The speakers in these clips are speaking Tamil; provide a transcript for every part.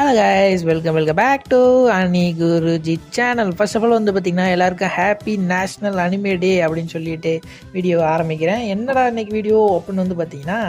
Hello guys, welcome back to Ani Guruji channel. First of all வந்து பார்த்தீங்கன்னா எல்லாருக்கும் ஹாப்பி நேஷ்னல் அனிமே டே அப்படின்னு சொல்லிட்டு வீடியோ ஆரம்பிக்கிறேன். என்னடா இன்னைக்கு வீடியோ அப்படின்னு வந்து பார்த்தீங்கன்னா,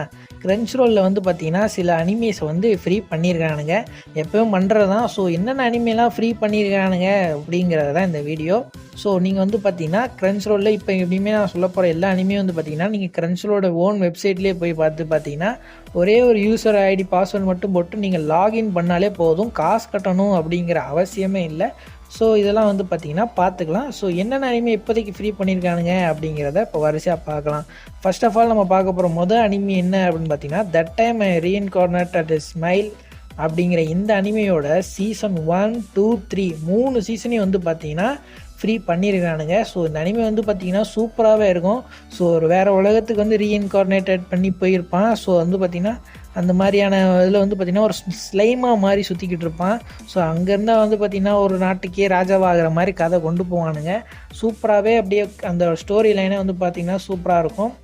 கிரன்ச் ரோலில் வந்து பார்த்தீங்கன்னா சில அனிமேஸை வந்து ஃப்ரீ பண்ணியிருக்கானுங்க. எப்பவும் பண்ணுறது தான். ஸோ என்னென்ன அனிமேலாம் ஃப்ரீ பண்ணியிருக்கானுங்க அப்படிங்கிறது தான் இந்த வீடியோ. ஸோ நீங்கள் வந்து பார்த்தீங்கன்னா கிரன்ச் ரோலில் இப்போ எப்படியுமே நான் சொல்ல போகிற எல்லா அனிமே வந்து பார்த்தீங்கன்னா நீங்கள் கிரன்ச் ரோலோட ஓன் வெப்சைட்லேயே போய் பார்த்து பார்த்தீங்கன்னா ஒரே ஒரு யூசர் ஐடி பாஸ்வேர்டு மட்டும் போட்டு நீங்கள் லாகின் பண்ணாலே போதும், காசு கட்டணும் அப்படிங்கிற அவசியமே இல்லை. ஸோ இதெல்லாம் வந்து பார்த்தீங்கன்னா பார்த்துக்கலாம். ஸோ என்னென்ன அனிமே இப்போதைக்கு ஃப்ரீ பண்ணியிருக்கானுங்க அப்படிங்கிறத இப்போ வரிசையாக பார்க்கலாம். ஃபர்ஸ்ட் ஆஃப் ஆல் நம்ம பார்க்க போகிற மொதல் அனிமே என்ன அப்படின்னு பார்த்தீங்கன்னா, that time I reincarnate at smile அப்படிங்கிற இந்த அனிமையோட சீசன் 1, 2, 3 3 சீசனையும் வந்து பார்த்தீங்கன்னா ஃப்ரீ பண்ணியிருக்கானுங்க. ஸோ இந்த அனிமே வந்து பார்த்தீங்கன்னா சூப்பராகவே இருக்கும். ஸோ ஒரு வேறு உலகத்துக்கு வந்து ரீஇன்கார்னேட்டட் பண்ணி போயிருப்பான். ஸோ வந்து பார்த்திங்கன்னா அந்த மாதிரியான இதில் வந்து பார்த்திங்கன்னா ஒரு ஸ்லைமாக மாதிரி சுற்றிக்கிட்டு இருப்பான். ஸோ அங்கேருந்தால் வந்து பார்த்திங்கன்னா ஒரு நாட்டுக்கே ராஜாவாகிற மாதிரி கதை கொண்டு போவானுங்க. சூப்பராகவே அப்படியே அந்த ஸ்டோரி லைனே வந்து பார்த்திங்கன்னா சூப்பராக இருக்கும்.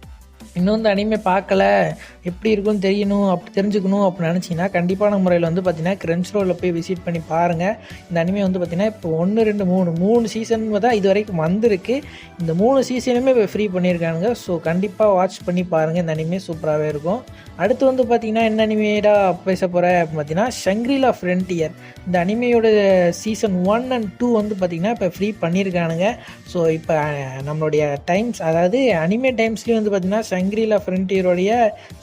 இன்னும் இந்த அனிமே பார்க்கல, எப்படி இருக்குன்னு தெரிஞ்சுக்கணும் அப்படின்னு நினச்சிங்கன்னா கண்டிப்பான முறையில் வந்து பார்த்தீங்கன்னா கிரன்ச் ரோலில் போய் விசிட் பண்ணி பாருங்கள். இந்த அனிமே வந்து பார்த்திங்கன்னா இப்போ 1, 2, 3 சீசன் தான் இது வரைக்கும் வந்திருக்கு. இந்த 3 சீசனுமே இப்போ ஃப்ரீ பண்ணியிருக்காங்க. ஸோ கண்டிப்பாக வாட்ச் பண்ணி பாருங்கள், இந்த அனிமே சூப்பராகவே இருக்கும். அடுத்து வந்து பார்த்திங்கன்னா என்ன அனிமேடா பேச போகிறேன் அப்படின்னு பார்த்தீங்கன்னா, ஷங்க்ரிலா ஃப்ரண்டியர். இந்த அனிமையோட சீசன் 1 and 2 வந்து பார்த்திங்கன்னா இப்போ ஃப்ரீ பண்ணியிருக்கானுங்க. ஸோ இப்போ நம்மளுடைய டைம்ஸ், அதாவது அனிமே டைம்ஸ்லேயும் வந்து பார்த்திங்கன்னா ஷங்க்ரிலா ஃப்ரண்டியருடைய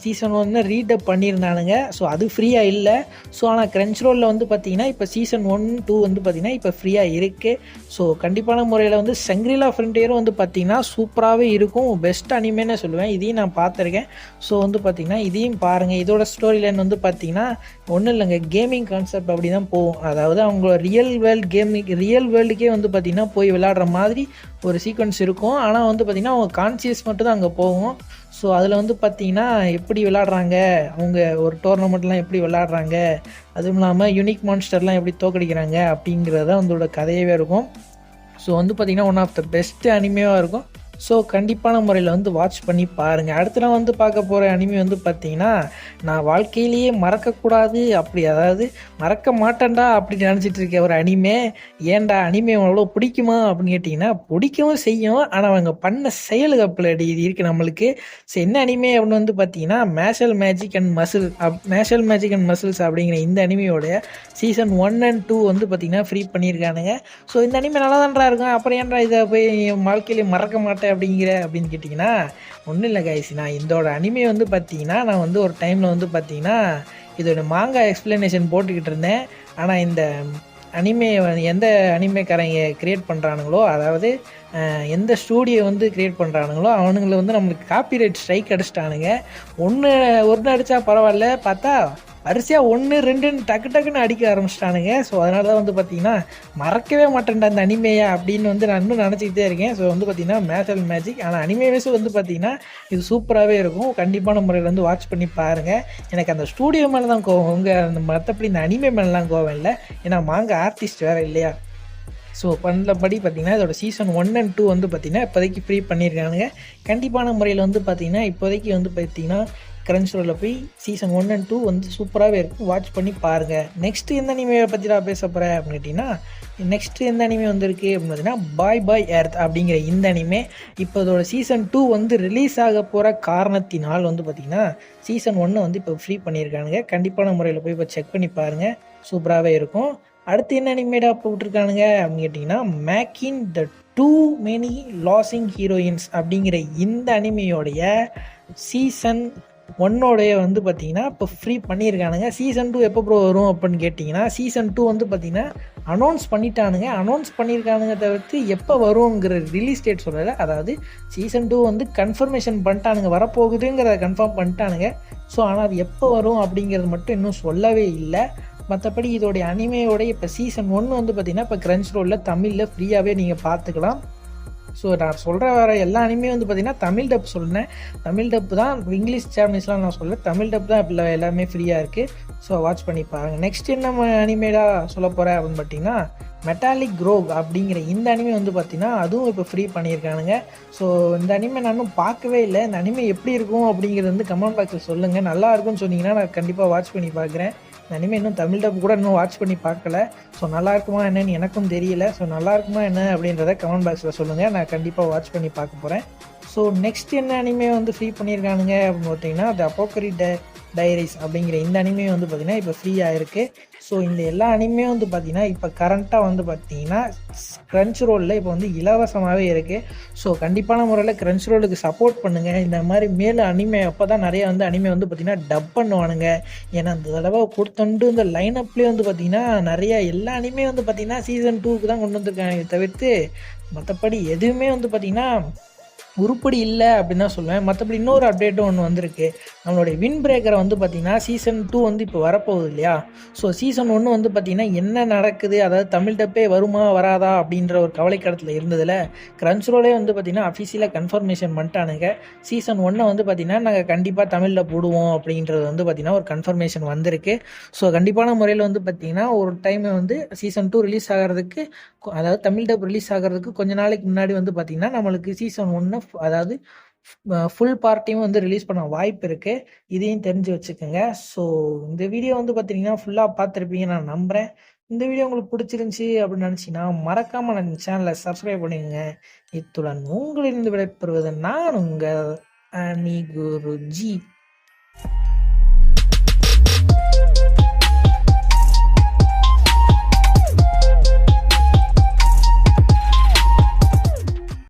சீசன் 1 ரீடப் பண்ணியிருந்தானுங்க. ஸோ அது ஃப்ரீயாக இல்லை. ஸோ ஆனால் கிரன்ச் ரோலில் வந்து பார்த்திங்கன்னா இப்போ சீசன் 1, 2 வந்து பார்த்திங்கன்னா இப்போ ஃப்ரீயாக இருக்குது. ஸோ கண்டிப்பான முறையில் வந்து ஷங்க்ரிலா ஃப்ரண்டியரும் வந்து பார்த்திங்கன்னா சூப்பராகவே இருக்கும். பெஸ்ட் அனிமேன்னு சொல்லுவேன். இதையும் நான் பார்த்துருக்கேன். ஸோ வந்து பார்த்திங்கன்னா இதையும் பாருங்கள். இதோட ஸ்டோரி லைன் வந்து பார்த்திங்கன்னா ஒன்றும் இல்லைங்க, கேமிங் கான்செப்ட் அப்படி தான் போகும். அதாவது அவங்களோட ரியல் வேர்ல்டுக்கே வந்து பார்த்திங்கன்னா போய் விளையாடுற மாதிரி ஒரு சீக்வன்ஸ் இருக்கும். ஆனால் வந்து பார்த்திங்கன்னா அவங்க கான்சியஸ் மட்டும் தான் அங்கே போகும். ஸோ அதில் வந்து பார்த்திங்கன்னா எப்படி விளையாடுறாங்க, அவங்க ஒரு டோர்னமெண்ட்லாம் எப்படி விளையாடுறாங்க, அதுவும் இல்லாமல் யூனிக் மான்ஸ்டர்லாம் எப்படி தோக்கடிக்கிறாங்க அப்படிங்கிறத அதோட கதையவே இருக்கும். ஸோ வந்து பார்த்திங்கன்னா ஒன் ஆஃப் த பெஸ்ட் அனிமேவாக இருக்கும். ஸோ கண்டிப்பான முறையில் வந்து வாட்ச் பண்ணி பாருங்கள். அடுத்து நான் வந்து பார்க்க போகிற அனிமே வந்து பார்த்திங்கன்னா, நான் வாழ்க்கையிலேயே மறக்கக்கூடாது அப்படி, அதாவது மறக்க மாட்டேன்டா அப்படின்னு நினச்சிட்டு இருக்க ஒரு அனிமே. ஏன்டா அனிமே அவ்வளோ பிடிக்குமா அப்படின்னு கேட்டிங்கன்னா, பிடிக்கவும் செய்யும். ஆனால் அவங்க பண்ண செயலுக்கு அப்படி இது இருக்குது நம்மளுக்கு. ஸோ என்ன அனிமே அப்படின்னு வந்து பார்த்திங்கன்னா, மேஷல் மேஜிக் அண்ட் மசில்ஸ் அப்படிங்கிற இந்த அனிமையோட சீசன் 1 and 2 வந்து பார்த்திங்கன்னா ஃப்ரீ பண்ணியிருக்கானுங்க. ஸோ இந்த அனிமே நல்லா தான்டா இருக்கும், அப்புறம் ஏன்டா இதை போய் வாழ்க்கையிலேயே மறக்க மாட்டேன் அப்படின்னு கேட்டிங்கன்னா, ஒன்றும் இல்லை கைஸ். நான் இதோட அனிமே வந்து பார்த்தீங்கன்னா நான் வந்து ஒரு டைமில் வந்து பார்த்தீங்கன்னா இதோட மாங்கா எக்ஸ்பிளனேஷன் போட்டுக்கிட்டு இருந்தேன். ஆனால் இந்த அனிமே எந்த அனிமேக்காரங்க க்ரியேட் பண்ணுறானுங்களோ, அதாவது எந்த ஸ்டூடியோ வந்து க்ரியேட் பண்ணுறானுங்களோ அவனுங்களை வந்து நம்மளுக்கு காப்பிரைட் ஸ்ட்ரைக் அடிச்சிட்டானுங்க. ஒன்று அடித்தா பரவாயில்ல, பார்த்தா வரிசையாக 1, 2 டக்குன்னு அடிக்க ஆரம்பிச்சிட்டானுங்க. ஸோ அதனால தான் வந்து பார்த்திங்கன்னா மறக்கவே மாட்டேன்டா அந்த அனிமையா அப்படின்னு வந்து நான் இன்னும் நினச்சிக்கிட்டே இருக்கேன். ஸோ வந்து பார்த்திங்கன்னா மேஷல் மேஜிக், ஆனால் அனிமேஸும் வந்து பார்த்திங்கன்னா இது சூப்பராகவே இருக்கும். கண்டிப்பான முறையில் வந்து வாட்ச் பண்ணி பாருங்கள். எனக்கு அந்த ஸ்டூடியோ மேலே தான் கோவம், உங்கள் அந்த மற்றபடி இந்த அனிமே மேலாம் கோவம் இல்லை. ஏன்னா மாங்க ஆர்டிஸ்ட் வேறு இல்லையா. ஸோ பண்ணபடி பார்த்திங்கன்னா இதோட சீசன் 1 and 2 வந்து பார்த்திங்கன்னா இப்போதைக்கு ஃப்ரீ பண்ணியிருக்கானுங்க. கண்டிப்பான முறையில் வந்து பார்த்திங்கன்னா இப்போதைக்கு வந்து பார்த்திங்கன்னா கிரன்ச் ரோலில் போய் சீசன் 1 and 2 வந்து சூப்பராகவே இருக்கும், வாட்ச் பண்ணி பாருங்கள். நெக்ஸ்ட்டு எந்த அனிமையை பற்றி நான் பேச போகிறேன் அப்படின்னு கேட்டிங்கன்னா, நெக்ஸ்ட்டு எந்த அனிமே வந்திருக்கு அப்படின்னு பார்த்தீங்கன்னா பாய் எர்த் அப்படிங்கிற இந்த அனிமே. இப்போ இதோட சீசன் 2 வந்து ரிலீஸ் ஆக போகிற காரணத்தினால் வந்து பார்த்திங்கன்னா சீசன் 1 வந்து இப்போ ஃப்ரீ பண்ணியிருக்கானுங்க. கண்டிப்பான முறையில் போய் இப்போ செக் பண்ணி பாருங்கள், சூப்பராகவே இருக்கும். அடுத்து என்ன அனிமேடா போட்டிருக்கானுங்க அப்படின்னு கேட்டிங்கன்னா, making the too many losing heroines அப்படிங்கிற இந்த அனிமையோடைய சீசன் 1 வந்து பார்த்திங்கன்னா இப்போ ஃப்ரீ பண்ணியிருக்கானுங்க. சீசன் 2 எப்போ ப்ரோ வரும் அப்படின்னு கேட்டிங்கன்னா, சீசன் 2 வந்து பார்த்திங்கன்னா அனௌன்ஸ் பண்ணியிருக்கானுங்க தவிர்த்து எப்போ வருங்கிற ரிலீஸ் டேட் சொல்லலை. அதாவது சீசன் 2 வந்து கன்ஃபர்மேஷன் பண்ணிட்டானுங்க, வரப்போகுதுங்கிறத கன்ஃபார்ம் பண்ணிட்டானுங்க. ஸோ ஆனால் அது எப்போ வரும் அப்படிங்கிறது மட்டும் இன்னும் சொல்லவே இல்லை. மற்றபடி இதோடைய அனிமையோடைய இப்போ சீசன் 1 வந்து பார்த்திங்கன்னா இப்போ கிரன்ச் ரோலில் தமிழில் ஃப்ரீயாகவே நீங்கள் பார்த்துக்கலாம். ஸோ நான் சொல்கிற வர எல்லா அனிமே வந்து பார்த்திங்கன்னா தமிழ் டப் சொன்னேன். தமிழ் டப் தான், இங்கிலீஷ் ஜாப்பனீஸ்லாம் நான் சொல்ல, தமிழ் டப் தான் இப்போ எல்லாமே ஃப்ரீயாக இருக்குது. ஸோ வாட்ச் பண்ணி பாருங்கள். நெக்ஸ்ட் என்ன அனிமேடாக சொல்ல போகிறேன் அப்படின்னு பார்த்தீங்கன்னா, மெட்டாலிக் ரோக் அப்படிங்கிற இந்த அனிமே வந்து பார்த்திங்கன்னா அதுவும் இப்போ ஃப்ரீ பண்ணியிருக்கானுங்க. ஸோ இந்த அனிமே நான் இன்னும் பார்க்கவே இல்லை. இந்த அனிமே எப்படி இருக்கும் அப்படிங்கிறது வந்து கமெண்ட் பாக்ஸில் சொல்லுங்கள். நல்லா இருக்குன்னு சொன்னீங்கன்னா நான் கண்டிப்பாக வாட்ச் பண்ணி பார்க்குறேன். இந்த அனிமே இன்னும் தமிழ் டப் கூட இன்னும் வாட்ச் பண்ணி பார்க்கல. ஸோ நல்லா இருக்குமா என்னன்னு எனக்கும் தெரியல. ஸோ நல்லா இருக்குமா என்ன அப்படின்றத கமெண்ட் பாக்ஸில் சொல்லுங்கள். நான் கண்டிப்பாக வாட்ச் பண்ணி பார்க்க போகிறேன். ஸோ நெக்ஸ்ட் என்ன அனிமே வந்து ஃப்ரீ பண்ணியிருக்கானுங்க அப்படின்னு பார்த்தீங்கன்னா, த அப்போக்கரி டைரிஸ் அப்படிங்கிற இந்த அனிமே வந்து பார்த்திங்கன்னா இப்போ ஃப்ரீயாக இருக்குது. ஸோ இந்த எல்லா அனிமே வந்து பார்த்திங்கன்னா இப்போ கரண்ட்டாக வந்து பார்த்திங்கன்னா க்ரன்ச் ரோலில் இப்போ வந்து இலவசமாகவே இருக்குது. ஸோ கண்டிப்பான முறையில் க்ரன்ச் ரோலுக்கு சப்போர்ட் பண்ணுங்கள். இந்த மாதிரி மேலே அனிமே அப்போ தான் நிறைய வந்து அனிமே வந்து பார்த்திங்கன்னா டப் பண்ணுவானுங்க. ஏன்னா இந்த தடவை கொடுத்தண்டு இந்த லைனப்லேயே வந்து பார்த்திங்கன்னா நிறைய எல்லா அனிமே வந்து பார்த்திங்கன்னா சீசன் 2க்கு தான் கொண்டு வந்திருக்காங்க தவிர்த்து மற்றபடி எதுவுமே வந்து பார்த்திங்கன்னா உருப்படி இல்லை அப்படின்னு தான் சொல்லுவேன். மற்றபடி இன்னொரு அப்டேட்டும் ஒன்று வந்திருக்கு. நம்மளுடைய வின் பிரேக்கரை வந்து பார்த்திங்கன்னா சீசன் 2 வந்து இப்போ வரப்போகுது இல்லையா? ஸோ சீசன் 1 வந்து பார்த்திங்கன்னா என்ன நடக்குது, அதாவது தமிழ் டப்பே வருமா வராதா அப்படின்ற ஒரு கவலைக்கடத்தில் இருந்ததில் க்ரன்ச் ரோலே வந்து பார்த்திங்கன்னா அஃபிஷியலாக கன்ஃபர்மேஷன் பண்ணிட்டானுங்க. சீசன் 1 வந்து பார்த்திங்கன்னா நாங்கள் கண்டிப்பாக தமிழில் போடுவோம் அப்படின்றது வந்து பார்த்திங்கன்னா ஒரு கன்ஃபர்மேஷன் வந்திருக்கு. ஸோ கண்டிப்பான முறையில் வந்து பார்த்திங்கன்னா ஒரு டைம் வந்து சீசன் 2 ரிலீஸ் ஆகிறதுக்கு, அதாவது தமிழ் டப் ரிலீஸ் ஆகிறதுக்கு கொஞ்ச நாளைக்கு முன்னாடி வந்து பார்த்திங்கன்னா நம்மளுக்கு சீசன் 1 அதாவது ஃபுல் பார்ட்டையும் வந்து ரிலீஸ் பண்ண வாய்ப்பு இருக்குது. இதையும் தெரிஞ்சு வச்சுக்கோங்க. ஸோ இந்த வீடியோ வந்து பார்த்தீங்கன்னா ஃபுல்லாக பார்த்துருப்பீங்க நான் நம்புகிறேன். இந்த வீடியோ உங்களுக்கு பிடிச்சிருந்துச்சி அப்படின்னு நினச்சிங்கன்னா மறக்காமல் நம்ம சேனலை சப்ஸ்கிரைப் பண்ணிடுங்க. இத்துடன் உங்களிருந்து விடைபெறுவது நான் உங்கள் அனி குருஜி.